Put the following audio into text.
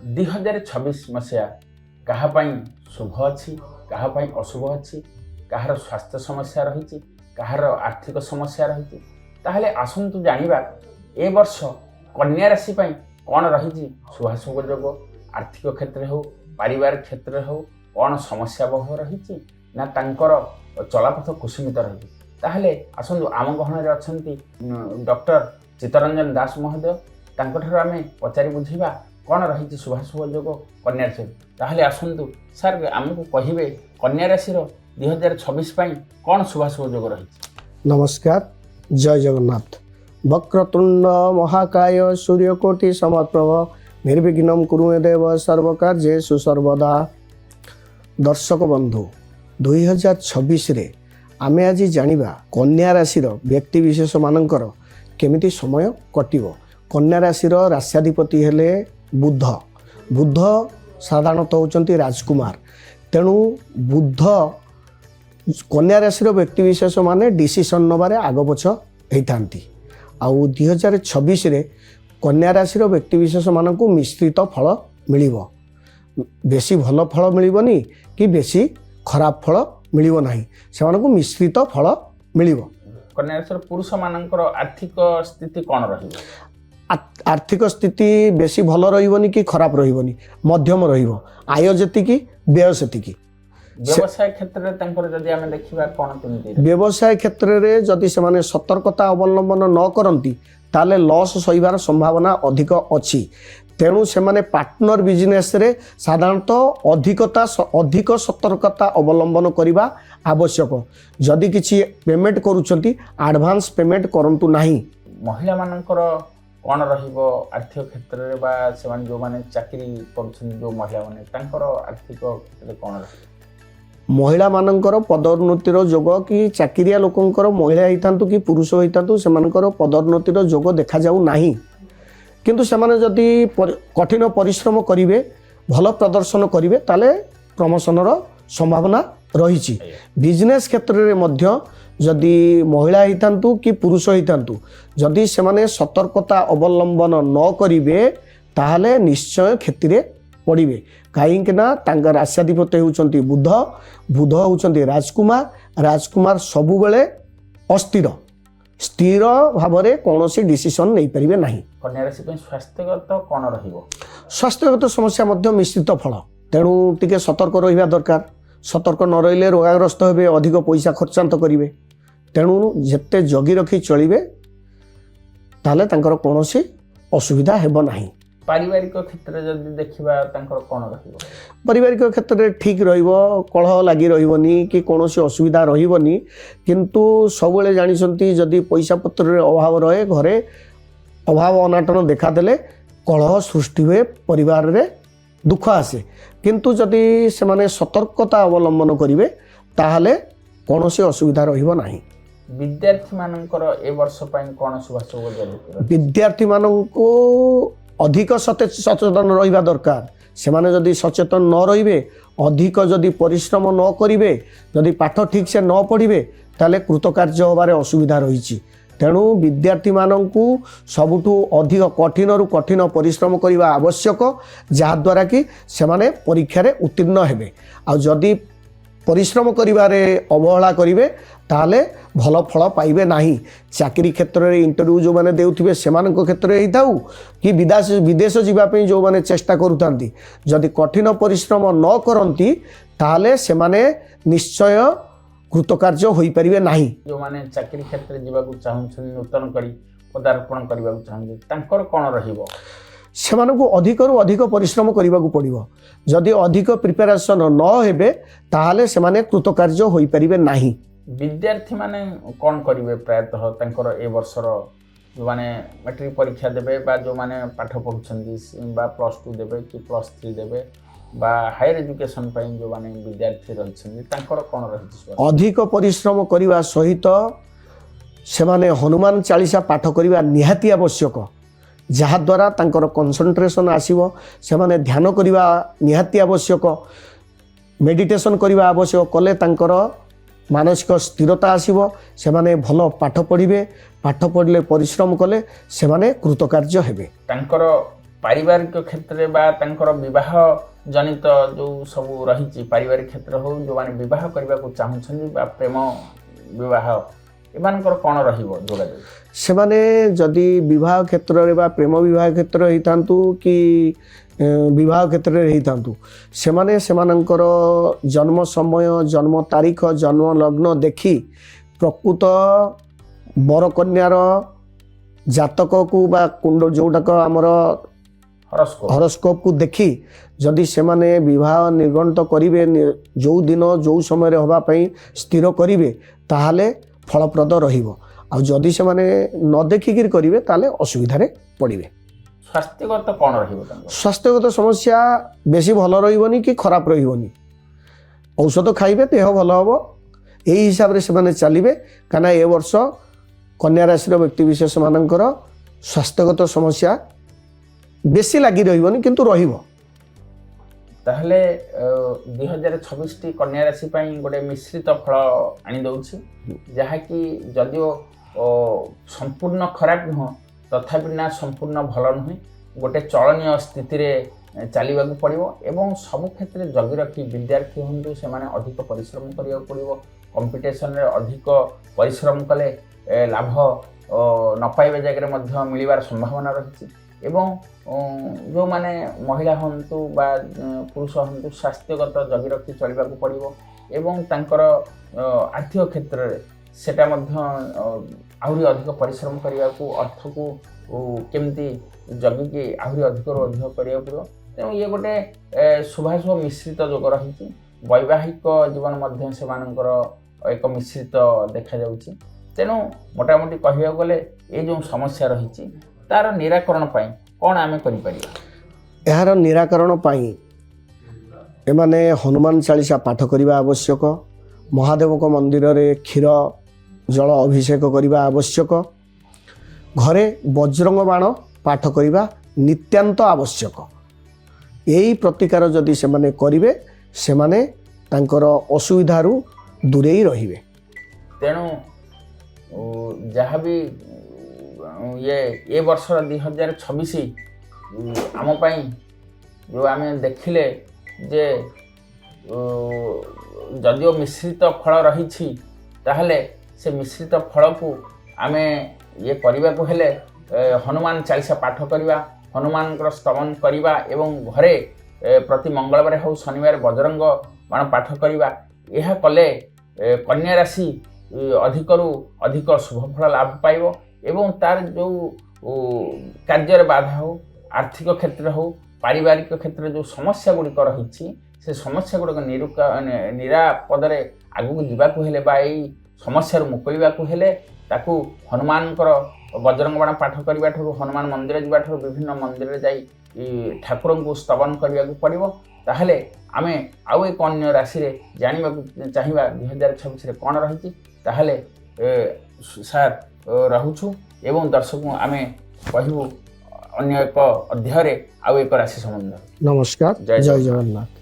2026 मसीहा कहापाई शुभ अच्छी कहापाई अशुभ अच्छी कहार स्वास्थ्य समस्या रही कहार आर्थिक समस्या रही ताहले आसंतु जानिबा ए वर्ष कन्या राशि पाई कौन रही शुभाशुभ जोग आर्थिक क्षेत्र हो पारिवारिक क्षेत्र हो कौन समस्या बहु रही ना तांकर चलापथ कुसुमित रही ताहले आसंतु आम गहन अच्छा डॉक्टर चित्तरंजन दास महोदय तांकर आमे पचारि बुझिबा कौन रही शुभाशुभ जोग कन्या राशि ताहले आसंतु सर आमको कहिबे कन्या राशि 2026 पाई कौन शुभाशुभ जोग रही। नमस्कार, जय जगन्नाथ। वक्रतुंड महाकाय सूर्यकोटि समप्रभ निर्विघ्नं कुरु मे देव सर्वकार्येषु सर्वदा। दर्शक बंधु 2026 रे आमे आज जानिबा कन्या राशि व्यक्ति विशेष मानकर केमिति समय कटिबो। कन्या राशि राश्याधिपति हेले बुध। बुध साधारणतः होचंती राजकुमार, तेणु बुध कन्या राशि व्यक्ति विशेष माने डिसीजन नबारे आग पछ होती। आउ 2026 रे कन्या राशि व्यक्ति विशेष मानक मिश्रित फल मिलिबो। बेसी भल फल मिलिबनी कि बेसी खराब फल मिलिबो नाही, सेमानकु मिश्रित फल मिलिबो। कन्या राशि पुरुष मानकर आर्थिक स्थिति कौन रही? आर्थिक स्थिति बेसी भल रहिबनी कि खराब रहिबनी, मध्यम रहिबो। आय जेतिकी व्यय सेतिकी। व्यवसाय क्षेत्र में तांकर जदि आमे देखिबा कोन केमिति व्यवसाय क्षेत्र रे जदि से माने सतर्कता अवलंबन न करंती ताले लॉस सहिबार संभावना अधिक अछि। तेणु से माने पार्टनर बिजनेस रे साधारणतः अधिक सतर्कता अवलंबन करिबा आवश्यक। जदि किछि पेमेंट करूचंती एडवांस पेमेंट करंतु नाही। महिला मानकर कौन रहिबो आर्थिक क्षेत्र रे बा से माने जो माने चाकरी करछन जो महिला माने तांकर आर्थिक क्षेत्र कौन रही? महिला मानकर पदोन्नतिर जोग कि चाकिरिया लोकंकर महिला होइतांतु कि पुरुष होइतांतु सेमानकर पदोन्नतिर जोग देखा जाऊ नाही। किंतु सेमाने जदि कठिन परिश्रम करिवे भल प्रदर्शन करिवे ताले प्रमोशनर संभावना रही। बिजनेस क्षेत्र रे मध्य जदि महिला होइतांतु कि पुरुष होइतांतु जदि सेमाने सतर्कता अवलंबन न करिवे ताहले निश्चय क्षति पड़िबे। कहीं ना तांका राश्याधिपति होउचंती बुध। बुध होउचंती राजकुमार। राजकुमार सबु बेले अस्थिर, स्थिर भावरे कौनसी डिसीजन नहीं परिबे नहीं। कन्या राशि पे स्वास्थ्यगत कौन रहिबो? स्वास्थ्यगत समस्या मध्य मिश्रित फल, तेणु टिके सतर्क रहिबा दरकार। सतर्क न रहिले रोगाग्रस्त हेबे, अधिक पैसा खर्चांत करिवे। तेणु जेते जगी रखी चलिबे ताले तांकर कौनसी असुविधा हेबो नहीं। पारिवारिक क्षेत्र जदि देखिबा तांकर कोन रहिबो? पारिवारिक क्षेत्र में ठीक रहिबो, कलह लगी रहिबनी कि कौनसी असुविधा रहिबनी। किंतु सबले जानिसंती जदि पैसा पत्र रे अभाव रहे, घरे अभाव अनाटन देखा देले कलह सृष्टि हुए, परिवार रे दुख आसे। किंतु जदि से माने सतर्कता अवलंबन करिवे ताहले कौनसी असुविधा रहिबो नाही। विद्यार्थी मानकर ए वर्ष पई कोन शुभाशुभ जोग? विद्यार्थी माननको अधिक सचेतन रहिबा दरकार। सेमाने जदि सचेतन न रहिबे, अधिक जदि परिश्रम न करिवे, जदि पाठ ठीक से न पढ़िबे ताले कृतकार्य होबारे असुविधा रहिछि। तेणु विद्यार्थी माननकु सबुठु अधिक कठिन रु कठिन परिश्रम करिबा आवश्यक, जहा द्वारा कि सेमाने परीक्षा रे उत्तीर्ण हेबे। आ जदि परिश्रम करिबारे अवहेला करिवे ताले भल फल पाइबे नाही। चाकरी क्षेत्र में इंटरव्यू जो माने देउथिबे सेमानक क्षेत्र में हिताउ कि विदेश जीवापी जो माने चेष्टा करूथांती जदि कठिन परिश्रम न करंती ताले सेमाने निश्चय कृतकार्य होई परिबे नाही। जो माने चाकरी क्षेत्र जीवाकू चाहुछन, नूतन करी पदार्पण करबाकू चाहंती तांकर कोन रहिबो? सेमानकु अधिक रु अधिक परिश्रम करबाकू पड़िबो। जदि अधिक प्रिपरेशन न हेबे ताहले सेमाने कृतकार्य होई परिबे नाही। विद्यार्थी माने कौन करिवे? प्रायतः तांकर ए वर्षर जो माने मैट्रिक परीक्षा देबे बा जो माने पाठ पढुछंती बा +2 देबे कि +3 देबे बा हायर एजुकेशन पई जो माने विद्यार्थी रहिछंती तांकर कोन रहिछि? अधिक परिश्रम करिवा सहित सेमाने हनुमान चालीसा पाठ करिवा निहाती आवश्यक, जहा द्वारा तांकर कंसंट्रेशन आसीबो। सेमाने ध्यान करिवा निहाती आवश्यक, मेडिटेशन करिवा आवश्यक। कले तांकर मानसिक स्थिरता आसीबो, सेमाने भल पाठ पढ़िबे। पाठ पढ़ले परिश्रम कले सेमाने कृतकार्य हेबे। तांकर पारिवारिक क्षेत्र बा तांकर विवाह जनित जो सब रही पारिवारिक क्षेत्र हो जो माने विवाह करने को चाहूँ बा प्रेम विवाह एमानकर कौन रहिबो जोगाजोग सेमाने जदि विवाह क्षेत्र रे बा प्रेम विवाह क्षेत्र होइतांतु कि विवाह क्षेत्र रे होइतांतु सेमाने सेमानंकर जन्म समय जन्म तारीख जन्म लग्न देखि प्रकृत बर कन्यार जातक को बा कुंड जोटाक आमर हॉरोस्कोप को देखि जदि सेमाने विवाह निर्गणित करिवे जो दिन जो समय होबा पई स्थिर करिवे ताहाले फलप्रद रहिबो आ जदि सेमाने न देखिकिर करिवे ताहाले असुविधारे पड़िवे। स्वास्थ्यगत कौन रहिबो तांकर स्वास्थ्यगत समस्या बेसी भल रहिबोनी कि खराब रहिबोनी औषध खाइबे देह भल हबो एही हिसाब रे सेमाने चलिबे काना ए वर्ष कन्या राशि व्यक्ति विशेष मानकर स्वास्थ्यगत समस्या बेसी लगी रहिबोनी किंतु रहिबो। ताहले 2026 टी कन्या राशि पई गोटे मिश्रित फल आनी दउछि जहाँकि जदिओ संपूर्ण खराब नुह तथापि ना संपूर्ण भल नुहे गोटे चलनीय स्थिति रे चलवाक पड़ो एवं सबु क्षेत्र में जगि रखी विद्यार्थी हूँ से अधिक परिश्रम करा पड़ो कंपिटिशन रे अधिक परिश्रम कले लाभ न पाइबा जगह मिलवार संभावना रही एवं जो माने महिला हंतु बा पुरुष हंतु स्वास्थ्यगत जगि रखी चलवाक पड़ो एवं तांकर आर्थिक क्षेत्र में सेटा आहरी अधिक परिश्रम करने को अर्थ को केमती जगिकी आहरी अधिक अधिक करा पड़ो तेणु ये गोटे शुभाशुभ मिश्रित जोग रही वैवाहिक जीवन से एक मिश्रित देखा जाउछि तेणु मोटामोटी कहवा गले ये जो समस्या रही तार निराकरण पाई कौन आम कर यार निराकरण पाई एमाने हनुमान चालीसा पाठ करने आवश्यक महादेव को मंदिर रे क्षीर जल अभिषेक करने आवश्यक घरे वज्रंग बाण पाठ करने नित्यांत आवश्यक यही प्रतिकार जदि से माने करिवे से माने तांकर असुविधारू दूरेई रहिबे। तेणु जहाँ भी ये वर्ष 2026 आम पाई जो आम देखिले जे जदिओ मिश्रित फल रही ताहले से मिश्रित फल को आम ये करने को हेले हनुमान चालीसा पाठ करवा हनुमान स्तवन करवा एवं घरे प्रति मंगलवार हो शनिवार वज्रंग बाण पाठ करवा यह कले कन्या राशि अधिकरू अधिक शुभफल लाभ पाइब एवं तार जो कार्य बाधा हो आर्थिक क्षेत्र हो पारिवारिक क्षेत्र जो समस्या गुड़िक रही से समस्या गुड़िक निरापद आगू जावाक हेले बा समस्या मुकुलिबा हेले ताकू हनुमान वज्रंग बाण पाठ करने ठूँ हनुमान मंदिर जावा ठूँ विभिन्न मंदिर जाई ठाकुर को स्तवन करने को पड़ो ताहले आमे आउ एक अन्य राशि रे जानवा चाहिए 2026 कौन रही ताहले सार रहुछु एवं दर्शक आमे कहबू अन्य एक अध्याय आउ एक राशि संबंध। नमस्कार जय जगन्नाथ।